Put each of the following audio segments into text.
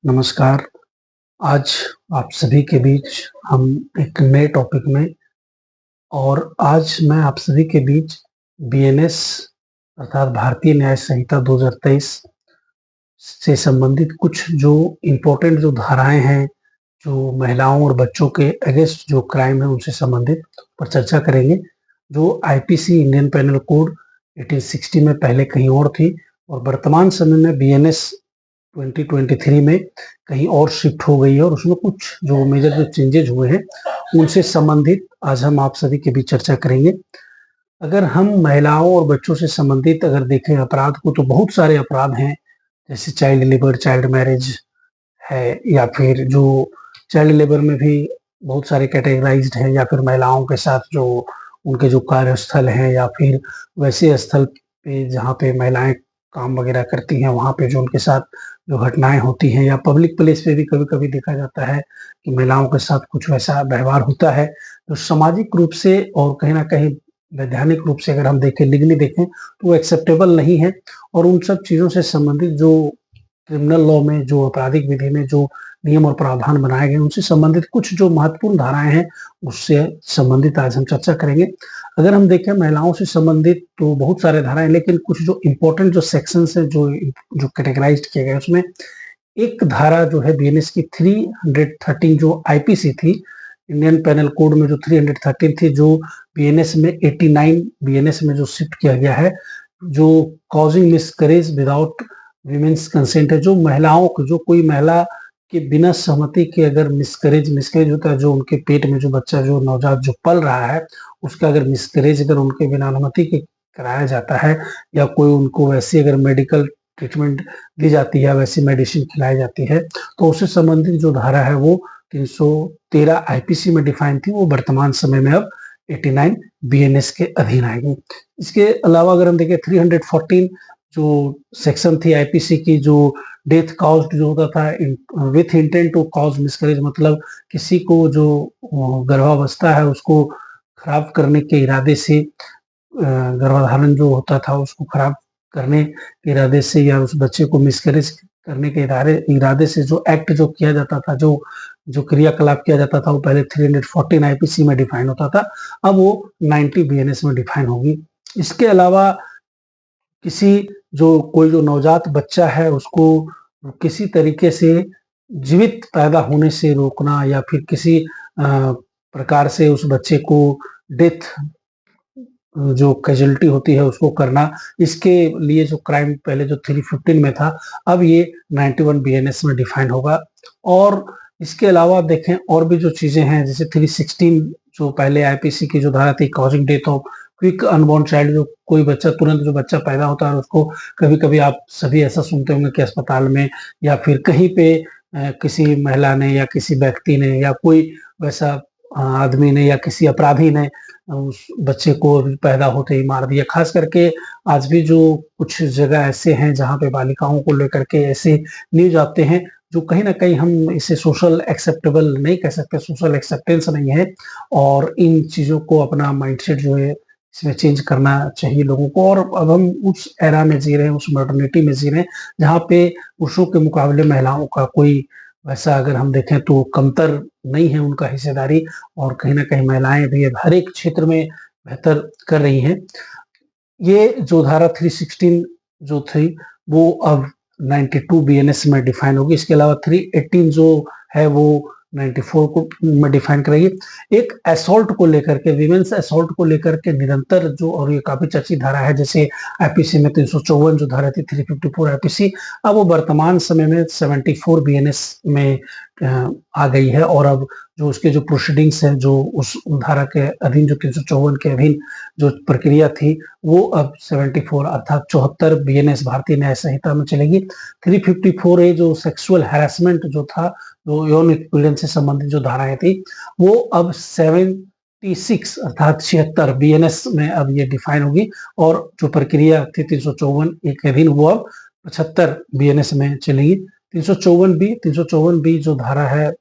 नमस्कार। आज आप सभी के बीच हम एक नए टॉपिक में और आज मैं आप सभी के बीच बीएनएस अर्थात भारतीय न्याय संहिता 2023 से संबंधित कुछ जो इम्पोर्टेंट जो धाराएँ हैं, जो महिलाओं और बच्चों के अगेंस्ट जो क्राइम है उनसे संबंधित पर चर्चा करेंगे। जो आईपीसी इंडियन पेनल कोड 1860 में पहले कहीं और थी और वर्तमान समय में बीएनएस 2023 में कहीं और शिफ्ट हो गई है और उसमें कुछ जो मेजर जो चेंजेज हुए हैं उनसे संबंधित आज हम आप सभी के बीच चर्चा करेंगे। अगर हम महिलाओं और बच्चों से संबंधित अगर देखें अपराध को तो बहुत सारे अपराध हैं, जैसे चाइल्ड लेबर, चाइल्ड मैरिज है या फिर जो चाइल्ड लेबर में भी बहुत सारे कैटेगराइज्ड हैं या फिर महिलाओं के साथ जो उनके जो कार्यस्थल हैं या फिर वैसे स्थल पे जहाँ पे महिलाएं काम वगैरह करती हैं वहाँ पे जो उनके साथ जो घटनाएं होती हैं या पब्लिक प्लेस पे भी कभी-कभी देखा जाता है कि महिलाओं के साथ कुछ वैसा व्यवहार होता है, जो सामाजिक रूप से और कहीं न कहीं वैधानिक रूप से अगर हम देखें, लीगली देखें तो वो एक्सेप्टेबल नहीं है और उन सब चीज़ों से संबंधित जो क्रिमिनल लॉ में जो आपराधिक विधि में जो नियम और प्रावधान बनाए गए उनसे संबंधित कुछ जो महत्वपूर्ण धाराएँ हैं, उससे संबंधित आज हम चर्चा करेंगे। अगर हम देखें महिलाओं से संबंधित तो बहुत सारे धाराएँ लेकिन कुछ जो इम्पोर्टेंट जो सेक्शंस हैं जो कैटेगराइज़्ड किए गए उसमें एक धारा जो है बीएनएस की 313 जो आईपीसी थी, इंडियन पेनल कोड में जो 313 थी जो बीएनएस में 89 बीएनएस में जो शिफ्ट किया गया है, जो causing miscarriage without women's consent है, जो महिलाओं को जो कोई महिला के बिना सहमति के अगर मिसकैरेज मिसकैरेज होता है जो उनके पेट में जो बच्चा जो नवजात जो पल रहा है, उसका अगर मिसकैरेज अगर उनके बिना अनुमति के कराया जाता है या कोई उनको वैसी अगर मेडिकल ट्रीटमेंट दी जाती है, वैसी मेडिसिन खिलाई जाती है, तो उससे संबंधित जो धारा है वो 313 आईपीसी में डिफाइन थी, वो वर्तमान समय में अब 89 बीएनएस के अधीन आएगी। इसके अलावा अगर हम देखें 314 जो सेक्शन थी आईपीसी की जो डेथ कॉज्ड जो होता था with intent to cause miscarriage मतलब किसी को जो गर्भावस्था है उसको खराब करने के इरादे से गर्भधारण जो होता था उसको खराब करने के इरादे से या उस बच्चे को मिसकैरेज करने के इरादे से जो एक्ट जो किया जाता था, जो क्रियाकलाप किया जाता था वो पहले 314 आईपीसी में डिफाइन होता था, अब वो 90 बीएनएस में डिफाइन होगी। इसके अलावा किसी जो कोई जो नवजात बच्चा है उसको किसी तरीके से जीवित पैदा होने से रोकना या फिर किसी प्रकार से उस बच्चे को डेथ जो कैजुअल्टी होती है उसको करना, इसके लिए जो क्राइम पहले जो 315 में था, अब ये 91 बीएनएस में डिफाइन होगा। और इसके अलावा देखें और भी जो चीज़ें हैं जैसे 316 जो पहले आईपीसी की जो धारा थी causing death of quick unborn child जो कोई बच्चा तुरंत जो बच्चा पैदा होता है और उसको कभी-कभी आप सभी ऐसा सुनते होंगे कि अस्पताल में या फिर कहीं पे किसी महिला ने या किसी व्यक्ति ने या कोई वैसा आदमी ने या किसी अपराधी ने उस बच्चे को अभी पैदा होते ही मार दिया। ख़ास करके आज भी जो कुछ जगह ऐसे हैं जहाँ पे बालिकाओं को लेकर के ऐसे न्यूज़ आते हैं, जो कहीं न कहीं हम इसे सोशल एक्सेप्टेबल नहीं कह सकते, सोशल एक्सेप्टेंस नहीं है और इन चीज़ों को अपना माइंडसेट जो है इसमें चेंज करना चाहिए लोगों को और अब हम उस एरा में जी रहे हैं, उस मॉडर्निटी में जी रहे हैं, जहाँ पे पुरुषों के मुकाबले महिलाओं का कोई वैसा अगर हम देखें तो कमतर नहीं है उनका हिस्सेदारी और कहीं न कहीं महिलाएँ भी अब हर एक क्षेत्र में बेहतर कर रही हैं। ये जो धारा 316 जो थी वो अब 92 बीएनएस में डिफाइन होगी। इसके अलावा 318 जो है वो 94 को में डिफाइन करेगी। एक असॉल्ट को लेकर के विमेन्स असॉल्ट को लेकर के निरंतर जो और ये काफ़ी चर्चित धारा है जैसे आईपीसी में 354 जो धारा थी 354 आईपीसी अब वो वर्तमान समय में 74 बीएनएस में आ गई है और अब जो उसके जो प्रोसीडिंग्स हैं जो उस धारा के अधीन जो 354 के अधीन जो प्रक्रिया थी वो अब 74 अर्थात 74 बीएनएस भारतीय न्याय संहिता में चलेगी। 354 ए जो सेक्सुअल हैरेसमेंट जो था, जो यौन उत्पीड़न से संबंधित जो धाराएँ थी, वो अब 76 अर्थात 76 बीएनएस में अब ये डिफाइन होगी और जो प्रक्रिया थी 354 ए के अधीन वो अब 75 बीएनएस में चलेगी। 354 बी जो धारा है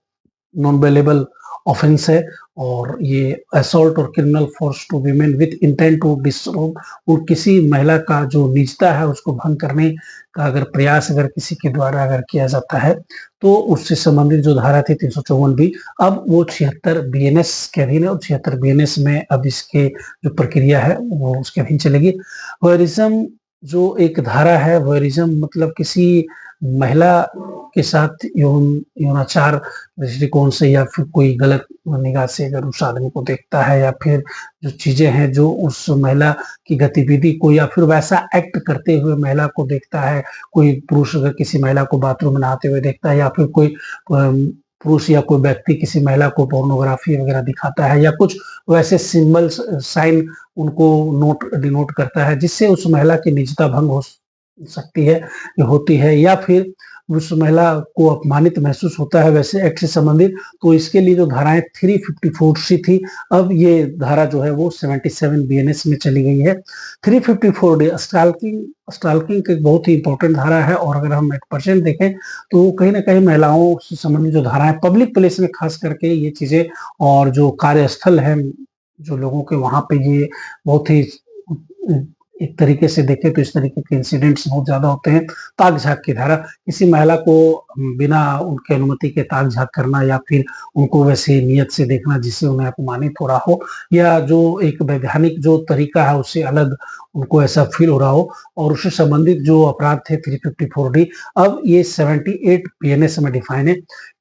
नॉन बेलेबल ऑफेंस है और ये असॉल्ट और criminal force to women with intent to disturb, और किसी महिला का जो निजता है उसको भंग करने का अगर प्रयास अगर किसी के द्वारा अगर किया जाता है तो उससे संबंधित जो धारा थी 354 बी, अब वो 76 बीएनएस के अधीन है और 76 बीएनएस में अब इसके जो प्रक्रिया है वो उसके अधीन चलेगी। वॉयरिज्म जो एक धारा है, वॉयरिज्म मतलब किसी महिला के साथ यौनाचार दृष्टिकोण से या फिर कोई गलत निगाह से अगर उस आदमी को देखता है, या फिर जो चीजें हैं जो उस महिला की गतिविधि को या फिर वैसा एक्ट करते हुए महिला को देखता है, कोई पुरुष अगर किसी महिला को बाथरूम में नहाते हुए देखता है, या फिर कोई पुरुष या कोई व्यक्ति किसी महिला को पोर्नोग्राफी वगैरह दिखाता है, या कुछ वैसे सिंबल्स साइन उनको नोट डिनोट करता है जिससे उस महिला की निजता भंग हो सकती है, होती है, या फिर उस महिला को अपमानित महसूस होता है वैसे एक्ट से संबंधित, तो इसके लिए जो धाराएं 354 सी थी, अब ये धारा जो है वो 77 बीएनएस में चली गई है। 354 डी स्टॉकिंग, स्टॉकिंग एक बहुत ही इंपॉर्टेंट धारा है और अगर हम 8% देखें तो कहीं ना कहीं महिलाओं से संबंधित जो धाराएं पब्लिक प्लेस में खास करके ये चीजें, और जो कार्यस्थल है जो लोगों के वहां पे ये बहुत ही एक तरीके से देखें तो इस तरीके के इंसिडेंट्स बहुत ज्यादा होते हैं। ताक झाक की धारा, किसी महिला को बिना उनके अनुमति के ताक झाक करना या फिर उनको वैसे नियत से देखना जिससे उन्हें अपमानित हो रहा हो, या जो एक वैधानिक जो तरीका है उससे अलग उनको ऐसा फील हो रहा हो, और उससे संबंधित जो अपराध थे 354 डी, अब ये 78 बीएनएस में डिफाइन है।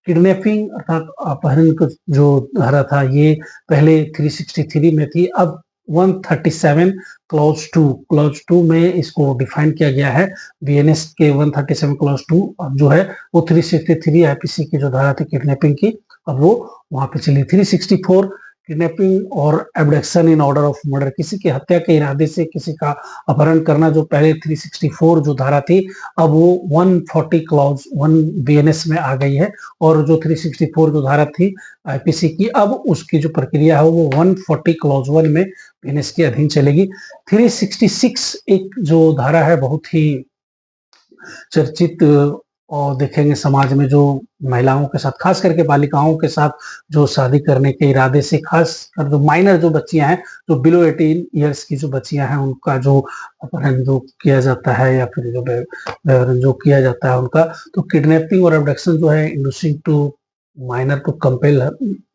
किडनैपिंग अर्थात अपहरण जो धारा था ये पहले 363 में थी, अब 137 क्लॉज 2 में इसको डिफाइन किया गया है। बीएनएस के 137 क्लॉज 2 अब जो है वो 363 आईपीसी की जो धारा थी किडनैपिंग की, अब वो वहां पे चली। 364 किडनैपिंग और abduction in order of murder, किसी की हत्या के इरादे से किसी का अपहरण करना, जो पहले 364 जो धारा थी अब वो 140 क्लॉज 1 बीएनएस में आ गई है, और जो 364 जो धारा थी आईपीसी की अब उसकी जो प्रक्रिया है वो 140 क्लॉज 1 में बीएनएस के अधीन चलेगी। 366 एक जो धारा है बहुत ही चर्चित, और देखेंगे समाज में जो महिलाओं के साथ खास करके बालिकाओं के साथ जो शादी करने के इरादे से, खास कर जो माइनर जो बच्चियां हैं, जो बिलो 18 ईयर्स की जो बच्चियां हैं उनका जो अपहरण जो किया जाता है या फिर जो किया जाता है उनका, तो किडनैपिंग और अबडक्शन जो है inducing to minor to compel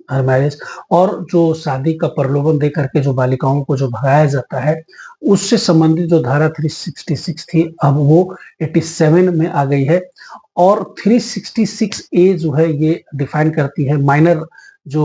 her marriage, और जो शादी का प्रलोभन दे करके जो बालिकाओं को जो भगाया जाता है उससे संबंधित जो धारा 366 थी अब वो 87 में आ गई है। और 366 ए जो है ये डिफाइन करती है माइनर जो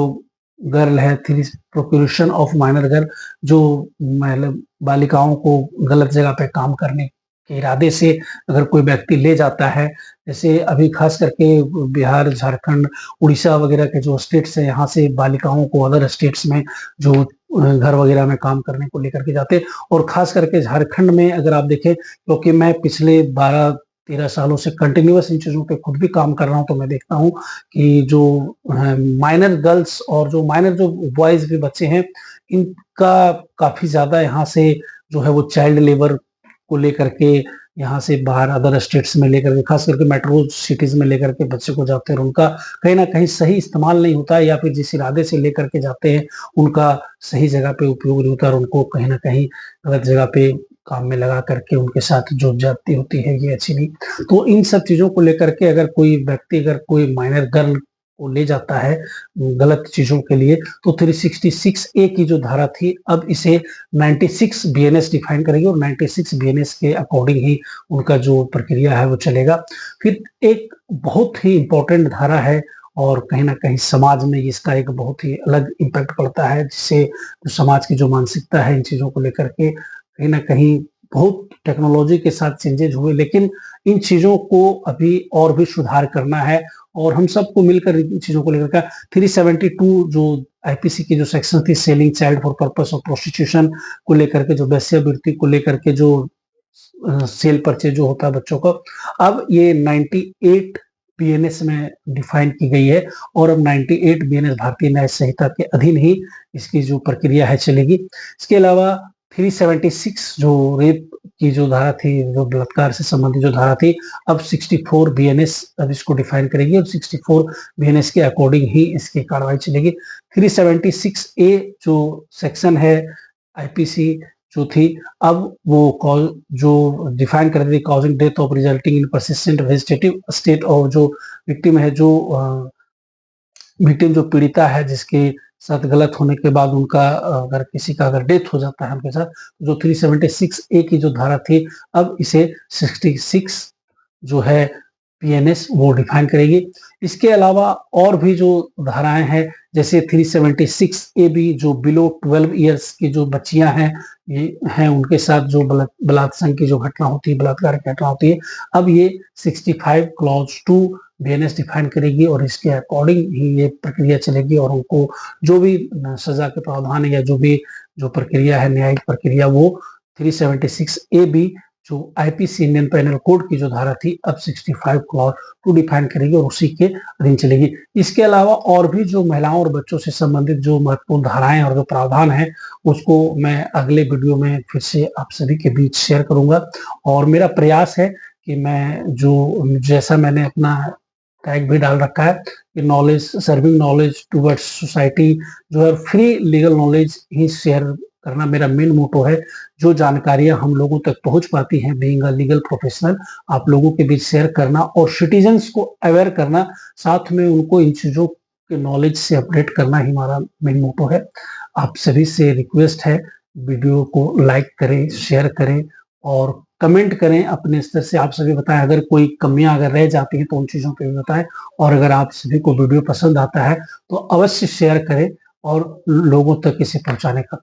गर्ल है, प्रोक्यूरेशन ऑफ माइनर गर्ल, जो बालिकाओं को गलत जगह पे काम करने के इरादे से अगर कोई व्यक्ति ले जाता है, जैसे अभी खास करके बिहार, झारखंड, उड़ीसा वगैरह के जो स्टेट्स हैं यहाँ से बालिकाओं को अदर स्टेट्स में जो घर वगैरह में काम करने को लेकर के जाते, और खास करके झारखंड में अगर आप देखें, क्योंकि मैं पिछले 12-13 सालों से कंटिन्यूअस इन चीजों पे खुद भी काम कर रहा हूँ, तो मैं देखता हूँ कि जो माइनर गर्ल्स और जो माइनर जो बॉयज भी बच्चे हैं इनका काफी ज्यादा यहाँ से जो है वो चाइल्ड लेबर को लेकर के यहाँ से बाहर अदर स्टेट्स में लेकर के, खास करके मेट्रो सिटीज में लेकर के बच्चे को जाते हैं, और उनका कहीं ना कहीं सही इस्तेमाल नहीं होता है, या फिर जिस इरादे से लेकर के जाते हैं उनका सही जगह पे उपयोग नहीं होता, और उनको कहीं ना कहीं गलत जगह पे काम में लगा करके उनके साथ जो जाती होती है ये अच्छी नहीं। तो इन सब चीजों को लेकर के अगर कोई व्यक्ति अगर कोई माइनर गर्ल को ले जाता है गलत चीजों के लिए, तो 366 ए की जो धारा थी अब इसे 96 बीएनएस डिफाइन करेगी, और 96 बीएनएस के अकॉर्डिंग ही उनका जो प्रक्रिया है वो चलेगा। फिर एक बहुत ही इंपॉर्टेंट धारा है और कहीं ना कहीं समाज में इसका एक बहुत ही अलग इम्पैक्ट पड़ता है, जिससे जो समाज की जो मानसिकता है इन चीजों को लेकर के कहीं ना कहीं बहुत टेक्नोलॉजी के साथ चेंजेज हुए, लेकिन इन चीजों को अभी और भी सुधार करना है, और हम सबको मिलकर इन चीजों को लेकर का 372 जो आईपीसी की जो सेक्शन थी selling child for purpose of prostitution को लेकर के, जो वेश्यावृत्ति को लेकर के जो सेल परचेज जो होता है बच्चों को, अब ये 98 बीएनएस में डिफाइन की गई है, और अब 98 बीएनएस भारतीय न्याय संहिता के अधीन ही इसकी जो प्रक्रिया है चलेगी। इसके अलावा 376 जो रेप की जो धारा थी, जो बलात्कार से संबंधित जो धारा थी, अब 64 बीएनएस अब इसको डिफाइन करेगी और 64 बीएनएस के अकॉर्डिंग ही इसकी कार्रवाई चलेगी। 376 ए जो सेक्शन है आईपीसी जो थी, अब वो कॉल जो डिफाइन कर रही थी causing death of resulting in persistent vegetative state, और जो विक्टिम है, जो विक्टिम जो पीड़िता है, जिसके साथ गलत होने के बाद उनका अगर किसी का अगर डेथ हो जाता है उनके साथ, जो 376 ए की जो धारा थी, अब इसे 66 जो है पीएनएस वो डिफाइन करेगी। इसके अलावा और भी जो धाराएं हैं, जैसे 376 ए बी, जो बिलो 12 इयर्स की जो बच्चियां हैं, ये हैं उनके साथ जो बलात्कार की जो घटना होती है, बलात्कार की घटना होती है, अब ये 65 क्लॉज 2 बीएनएस डिफाइन करेगी और इसके अकॉर्डिंग ही ये प्रक्रिया चलेगी और उनको जो भी सजा के प्रावधान है या जो भी जो प्रक्रिया है, न्यायिक प्रक्रिया, वो 376 ए बी जो आईपीसी इंडियन पेनल कोड की जो धारा थी, अब 65 क्लॉज 2 डिफाइन करेगी और उसी के अधीन चलेगी। इसके अलावा और भी जो महिलाओं और बच्चों से संबंधित जो महत्वपूर्ण धाराएं और जो प्रावधान है, उसको मैं अगले वीडियो में फिर से आप सभी के बीच शेयर करूंगा। और मेरा प्रयास है कि मैं जो जैसा मैंने अपना टैग भी डाल रखा है कि knowledge, serving knowledge towards society, जो है फ्री लीगल नॉलेज ही शेयर करना मेरा मेन मोटो है। जो जानकारियां हम लोगों तक पहुंच पाती हैं बीइंग अ लीगल प्रोफेशनल, आप लोगों के बीच शेयर करना और सिटीजन्स को अवेयर करना, साथ में उनको इन चीजों के नॉलेज से अपडेट करना ही हमारा मेन मोटो है। आप सभी से रिक्वेस्ट है, वीडियो को लाइक करें, शेयर करें और कमेंट करें अपने स्तर से। आप सभी बताएं अगर कोई कमियां अगर रह जाती हैं तो उन चीजों पे भी बताएं, और अगर आप सभी को वीडियो पसंद आता है तो अवश्य शेयर करें और लोगों तक इसे पहुंचाने का